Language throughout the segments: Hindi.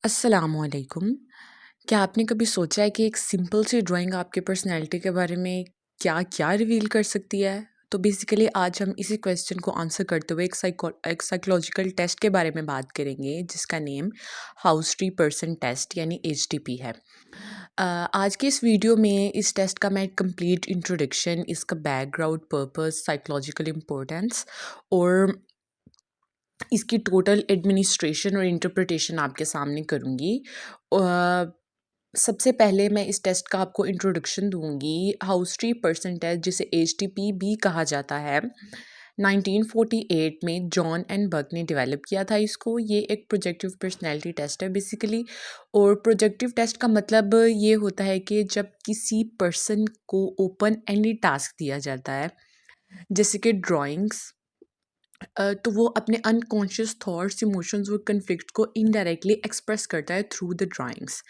अस्सलामुअलैकुम। क्या आपने कभी सोचा है कि एक सिंपल सी ड्राइंग आपके पर्सनैलिटी के बारे में क्या-क्या रिवील कर सकती है? तो बेसिकली आज हम इसी क्वेश्चन को आंसर करते हुए एक साइकोलॉजिकल टेस्ट के बारे में बात करेंगे जिसका name house tree person test यानी एचटीपी है। आज के इस वीडियो में इस टेस्ट का मैं कंप्लीट इंट्रोडक्शन, इसका बैकग्राउंड, पर्पस, साइकोलॉजिकल इम्पोर्टेंस और इसकी टोटल एडमिनिस्ट्रेशन और इंटरप्रिटेशन आपके सामने करूँगी। अ, सबसे पहले मैं इस टेस्ट का आपको इंट्रोडक्शन दूँगी। हाउस ट्री पर्सन टेस्ट जिसे एचटीपी भी कहा जाता है, 1948 में जॉन एंड बक ने डेवलप किया था इसको। ये एक प्रोजेक्टिव पर्सनैलिटी टेस्ट है बेसिकली। और प्रोजेक्टिव टेस्ट का मतलब ये होता है कि जब किसी पर्सन को ओपन एंडेड टास्क दिया जाता है, जैसे कि ड्राइंग्स, तो वो अपने अनकॉन्शियस थॉट्स, इमोशंस और कन्फ्लिक्ट को इनडायरेक्टली एक्सप्रेस करता है थ्रू द ड्राइंग्स।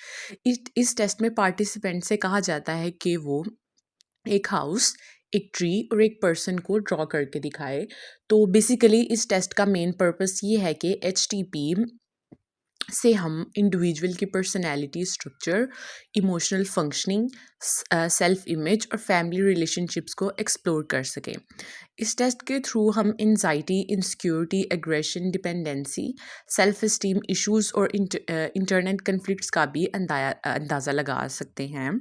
इस टेस्ट में पार्टिसिपेंट से कहा जाता है कि वो एक हाउस, एक ट्री और एक पर्सन को ड्रॉ करके दिखाए। तो बेसिकली इस टेस्ट का मेन पर्पस ये है कि एचटीपी से हम इंडिविजुअल की personality structure, emotional functioning, self image और फैमिली रिलेशनशिप्स को एक्सप्लोर कर सकें। इस टेस्ट के थ्रू हम anxiety, insecurity, aggression, dependency, self esteem issues और इंटरनल कन्फ्लिक्ट्स का भी अंदाज़ा लगा सकते हैं।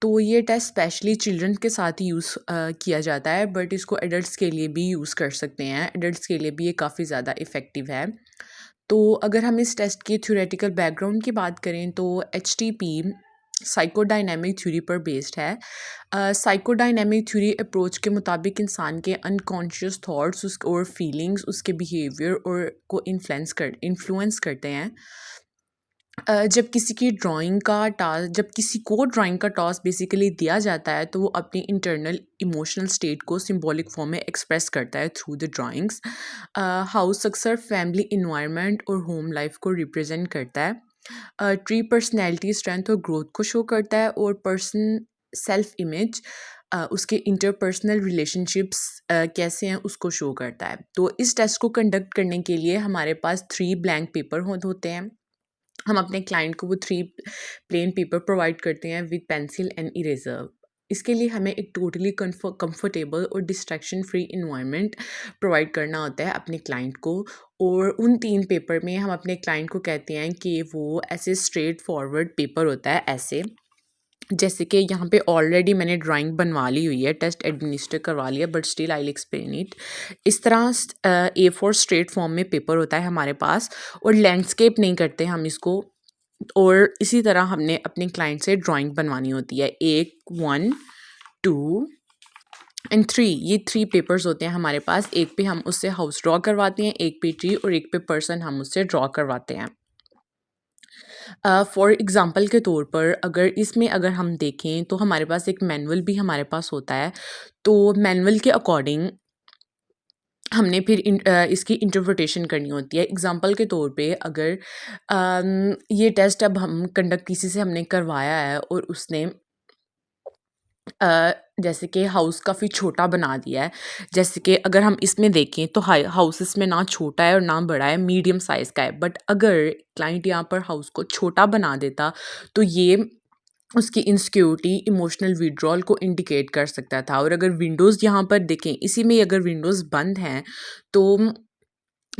तो ये टेस्ट स्पेशली चिल्ड्रन के साथ ही यूज़ किया जाता है, बट इसको एडल्ट्स के लिए भी यूज़ कर सकते हैं। एडल्ट्स के लिए भी ये काफ़ी ज़्यादा इफ़ेक्टिव है। तो अगर हम इस टेस्ट की थ्योरेटिकल बैकग्राउंड की बात करें तो एचटीपी साइकोडायनेमिक थ्योरी पर बेस्ड है। साइकोडायनेमिक थ्योरी अप्रोच के मुताबिक इंसान के अनकॉन्शियस थॉट्स और फीलिंग्स उसके बिहेवियर और को इन्फ्लुएंस करते हैं। जब किसी को ड्राइंग का टास्क बेसिकली दिया जाता है तो वो अपनी इंटरनल इमोशनल स्टेट को सिंबॉलिक फॉर्म में एक्सप्रेस करता है थ्रू द ड्राइंग्स। हाउस अक्सर फैमिली इन्वायरमेंट और होम लाइफ को रिप्रेजेंट करता है। ट्री पर्सनैलिटी स्ट्रेंथ और ग्रोथ को शो करता है और पर्सन सेल्फ इमेज उसके इंटरपर्सनल रिलेशनशिप्स कैसे हैं उसको शो करता है। तो इस टेस्ट को कंडक्ट करने के लिए हमारे पास 3 ब्लैंक पेपर होते हैं। हम अपने क्लाइंट को वो 3 प्लेन पेपर प्रोवाइड करते हैं विद पेंसिल एंड इरेज़र। इसके लिए हमें एक टोटली कंफर्टेबल और डिस्ट्रैक्शन फ्री एनवायरनमेंट प्रोवाइड करना होता है अपने क्लाइंट को। और उन 3 पेपर में हम अपने क्लाइंट को कहते हैं कि वो ऐसे स्ट्रेट फॉरवर्ड पेपर होता है ऐसे, जैसे कि यहाँ पे ऑलरेडी मैंने ड्राइंग बनवा ली हुई है, टेस्ट एडमिनिस्टर करवा लिया, but still I will explain it. इस तरह A4 स्ट्रेट फॉर्म में पेपर होता है हमारे पास और लैंडस्केप नहीं करते हम इसको। और इसी तरह हमने अपने क्लाइंट से ड्राइंग बनवानी होती है। 1 2 एंड 3, ये 3 पेपर्स होते हैं हमारे पास। एक पे हम उससे हाउस ड्रॉ करवाते हैं, एक पे ट्री और एक पे पर्सन हम उससे ड्रॉ करवाते हैं। फॉर एग्ज़ाम्पल के तौर पर अगर हम देखें तो हमारे पास एक मैनुअल भी हमारे पास होता है। तो मैनुअल के अकॉर्डिंग हमने फिर इसकी इंटरप्रिटेशन करनी होती है। एग्ज़ाम्पल के तौर पे अगर ये टेस्ट अब हम कंडक्ट किसी से हमने करवाया है और उसने जैसे कि हाउस काफ़ी छोटा बना दिया है। जैसे कि अगर हम इसमें देखें तो हाउस इसमें ना छोटा है और ना बड़ा है, मीडियम साइज़ का है। बट अगर क्लाइंट यहाँ पर हाउस को छोटा बना देता तो ये उसकी इनसिक्योरिटी, इमोशनल विथड्रॉल को इंडिकेट कर सकता था। और अगर विंडोज़ यहाँ पर देखें, इसी में अगर विंडोज़ बंद हैं तो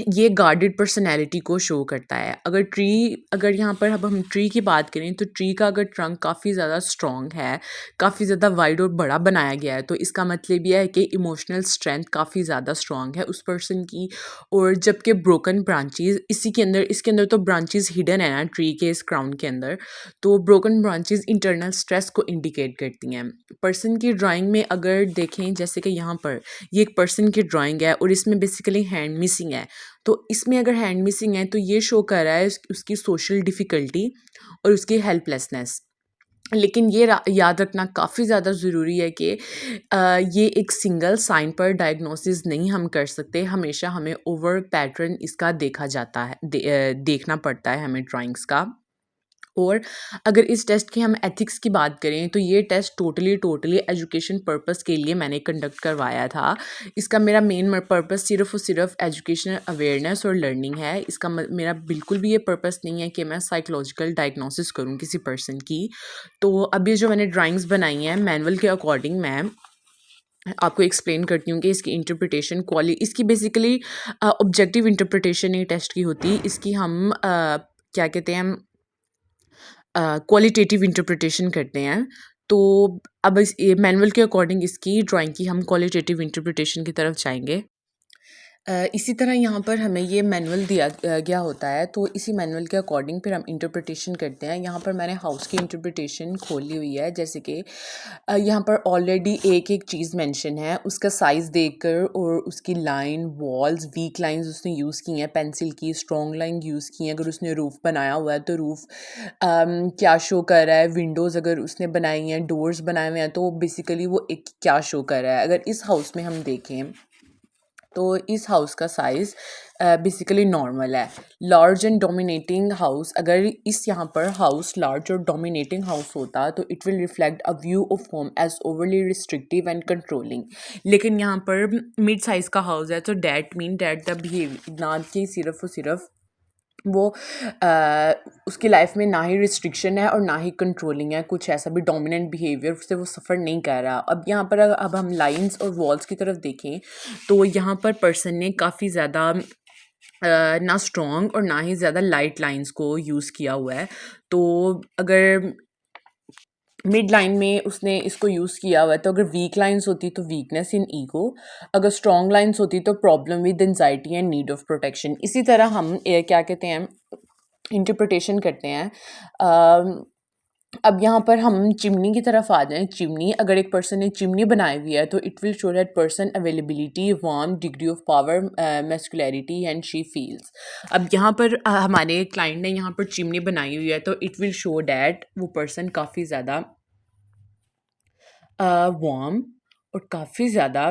ये गार्डेड पर्सनैलिटी को शो करता है। अगर यहाँ पर अब हम ट्री की बात करें तो ट्री का अगर ट्रंक काफ़ी ज़्यादा स्ट्रॉन्ग है, काफ़ी ज़्यादा वाइड और बड़ा बनाया गया है, तो इसका मतलब ये है कि इमोशनल स्ट्रेंथ काफ़ी ज़्यादा स्ट्रॉन्ग है उस पर्सन की। और जबकि ब्रोकन ब्रांचेज़ इसके अंदर तो ब्रांचेज़ हिडन है ना ट्री के इस क्राउन के अंदर, तो ब्रोकन ब्रांचेज़ इंटरनल स्ट्रेस को इंडिकेट करती हैं। पर्सन की ड्राइंग में अगर देखें, जैसे कि यहाँ पर ये एक पर्सन की ड्राइंग है और इसमें बेसिकली हैंड मिसिंग है। तो इसमें अगर हैंड मिसिंग है तो ये शो कर रहा है उसकी सोशल डिफ़िकल्टी और उसकी हेल्पलेसनेस। लेकिन ये याद रखना काफ़ी ज़्यादा ज़रूरी है कि ये एक सिंगल साइन पर डायग्नोसिस नहीं हम कर सकते। हमेशा हमें ओवर पैटर्न इसका देखा जाता है, देखना पड़ता है हमें ड्राइंग्स का। और अगर इस टेस्ट की हम एथिक्स की बात करें तो ये टेस्ट टोटली एजुकेशन पर्पस के लिए मैंने कंडक्ट करवाया था। इसका मेरा मेन पर्पस सिर्फ़ और सिर्फ एजुकेशनल अवेयरनेस और लर्निंग है। इसका मेरा बिल्कुल भी ये पर्पस नहीं है कि मैं साइकोलॉजिकल डायग्नोसिस करूँ किसी पर्सन की। तो अब ये जो मैंने ड्राइंग्स बनाई हैं मैनुअल के अकॉर्डिंग, मैं आपको एक्सप्लेन करती हूँ कि इसकी इंटरप्रिटेशन इसकी बेसिकली ऑब्जेक्टिव इंटरप्रिटेशन ये टेस्ट की होती। इसकी हम क्या कहते हैं, क्वालिटेटिव इंटरप्रिटेशन करते हैं। तो अब इस मैनुअल के अकॉर्डिंग इसकी ड्राइंग की हम क्वालिटेटिव इंटरप्रिटेशन की तरफ जाएंगे। इसी तरह यहाँ पर हमें ये मैनुअल दिया गया होता है, तो इसी मैनुअल के अकॉर्डिंग फिर हम इंटरप्रिटेशन करते हैं। यहाँ पर मैंने हाउस की इंटरप्रिटेशन खोली हुई है, जैसे कि यहाँ पर ऑलरेडी एक एक चीज़ मेंशन है, उसका साइज़ देखकर और उसकी लाइन, वॉल्स, वीक लाइंस उसने यूज़ की हैं, पेंसिल की स्ट्रॉन्ग लाइन यूज़ की हैं। अगर उसने रूफ़ बनाया हुआ है तो रूफ़ क्या शो कर रहा है, विंडोज़ अगर उसने बनाई हैं, डोर्स बनाए हुए हैं, तो बेसिकली वो एक क्या शो कर रहा है। अगर इस हाउस में हम देखें तो इस हाउस का साइज़ बेसिकली नॉर्मल है। लार्ज एंड डोमिनेटिंग हाउस, अगर इस यहाँ पर हाउस लार्ज और डोमिनेटिंग हाउस होता तो it will reflect a view of home as overly restrictive and controlling. लेकिन यहाँ पर मिड साइज़ का हाउस है, तो that mean that the behaviour, ना कि सिर्फ और सिर्फ वो उसकी लाइफ में ना ही रिस्ट्रिक्शन है और ना ही कंट्रोलिंग है, कुछ ऐसा भी डोमिनेंट बिहेवियर से वो सफ़र नहीं कर रहा। अब यहाँ पर अब हम लाइंस और वॉल्स की तरफ देखें तो यहाँ पर पर्सन ने काफ़ी ज़्यादा ना स्ट्रॉन्ग और ना ही ज़्यादा लाइट लाइंस को यूज़ किया हुआ है। तो अगर मिड लाइन में उसने इसको यूज़ किया हुआ है, तो अगर वीक लाइंस होती तो वीकनेस इन ईगो, अगर स्ट्रॉन्ग लाइंस होती तो problem with anxiety and need of protection. इसी तरह हम क्या कहते हैं, इंटरप्रिटेशन करते हैं। अब यहाँ पर हम चिमनी की तरफ आ जाएं। चिमनी, अगर एक पर्सन ने चिमनी बनाई हुई है तो it will show that person availability, warm, degree of power, masculinity and she feels. अब यहाँ पर हमारे क्लाइंट ने यहाँ पर चिमनी बनाई हुई है, तो इट विल शो डैट वो पर्सन काफ़ी ज़्यादा वार्म और काफ़ी ज़्यादा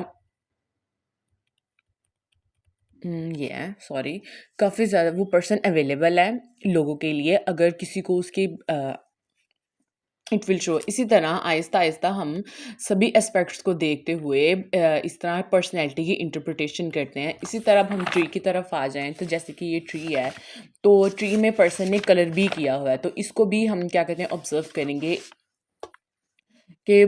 ये है, सॉरी, काफ़ी ज़्यादा वो पर्सन अवेलेबल है लोगों के लिए, अगर किसी को उसकी इट विल शो। इसी तरह आहिस्ता आहिस्ता हम सभी एस्पेक्ट्स को देखते हुए इस तरह पर्सनैलिटी की इंटरप्रिटेशन करते हैं। इसी तरह अब हम ट्री की तरफ आ जाएं, तो जैसे कि ये ट्री है, तो ट्री में पर्सन ने कलर भी किया हुआ है, तो इसको भी हम क्या कहते हैं, ऑब्जर्व करेंगे कि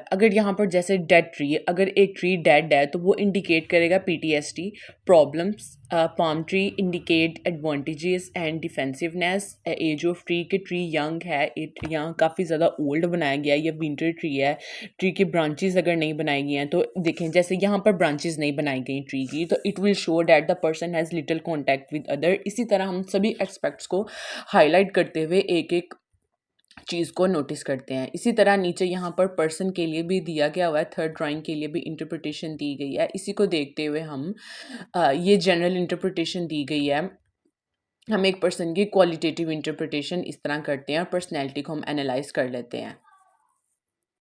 अगर यहाँ पर जैसे डेड ट्री, अगर एक ट्री डेड है तो वो इंडिकेट करेगा PTSD, problems. Palm tree indicate advantages and defensiveness. Age of tree के ट्री यंग है, यहाँ काफ़ी ज़्यादा ओल्ड बनाया गया है, ये विंटर ट्री है। ट्री की ब्रांचेस अगर नहीं बनाई गई हैं, तो देखें जैसे यहाँ पर ब्रांचेस नहीं बनाई गई ट्री की, तो it will show that the person has little contact with other. इसी तरह हम सभी एस्पेक्ट्स को हाईलाइट करते हुए एक एक चीज़ को नोटिस करते हैं। इसी तरह नीचे यहाँ पर पर्सन के लिए भी दिया गया हुआ है, थर्ड ड्राइंग के लिए भी इंटरप्रिटेशन दी गई है। इसी को देखते हुए हम ये जनरल इंटरप्रिटेशन दी गई है। हम एक पर्सन की क्वालिटेटिव इंटरप्रिटेशन इस तरह करते हैं और पर्सनैलिटी को हम एनालाइज कर लेते हैं।